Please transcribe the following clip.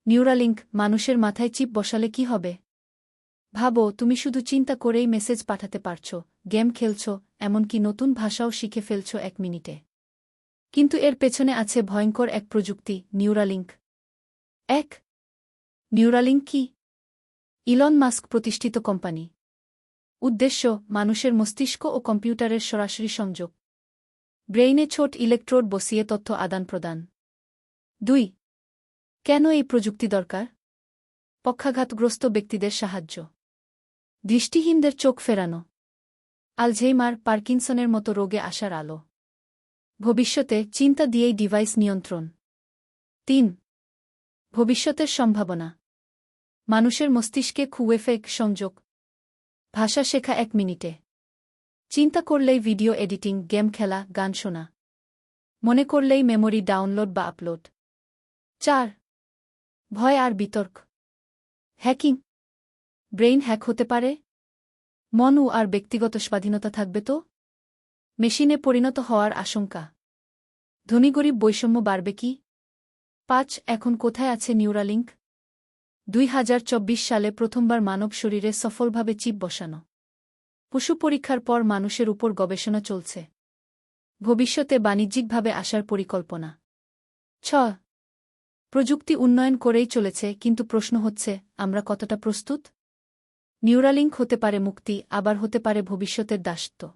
Neuralink মানুষের মাথায় chip বসালে কি হবে? ভাবো, তুমি শুধু চিন্তা করেই মেসেজ পাঠাতে পারছ, গেম খেলছ, এমনকি নতুন ভাষাও শিখে ফেলছ 1 মিনিটে। কিন্তু এর পেছনে আছে ভয়ঙ্কর এক প্রযুক্তি, নিউরালিঙ্ক। নিউরালিঙ্ক কি? ইলন মাস্ক প্রতিষ্ঠিত কোম্পানি। উদ্দেশ্য মানুষের মস্তিষ্ক ও কম্পিউটারের সরাসরি সংযোগ। ব্রেইনে ছোট ইলেকট্রোড বসিয়ে তথ্য আদান প্রদান। 2. কেন এই প্রযুক্তি দরকার? পক্ষাঘাতগ্রস্ত ব্যক্তিদের সাহায্য। দৃষ্টিহীনদের চোখ ফেরানো। আলঝেইমার, পার্কিনসনের মতো রোগে আসার আলো। ভবিষ্যতে চিন্তা দিয়েই ডিভাইস নিয়ন্ত্রণ। 3. ভবিষ্যতের সম্ভাবনা। মানুষের মস্তিষ্কে খুওয়েফেক সংযোগ। ভাষা শেখা 1 মিনিটে। চিন্তা করলেই ভিডিও এডিটিং, গেম খেলা, গান শোনা। মনে করলেই মেমোরি ডাউনলোড বা আপলোড। 4. ভয় আর বিতর্ক। হ্যাকিং। ব্রেইন হ্যাক হতে পারে? মন আর ব্যক্তিগত স্বাধীনতা থাকবে তো? মেশিনে পরিণত হওয়ার আশঙ্কা। ধনী-গরিব বৈষম্য বাড়বে কি? 5. এখন কোথায় আছে নিউরালিঙ্ক? 2024 সালে প্রথমবার মানব শরীরে সফলভাবে চিপ বসানো। পশু পরীক্ষার পর মানুষের উপর গবেষণা চলছে। ভবিষ্যতে বাণিজ্যিকভাবে আসার পরিকল্পনা। 6. প্রযুক্তি উন্নয়ন করেই চলেছে, কিন্তু প্রশ্ন হচ্ছে, আমরা কতটা প্রস্তুত? নিউরালিঙ্ক হতে পারে মুক্তি, আবার হতে পারে ভবিষ্যতের দাসত্ব।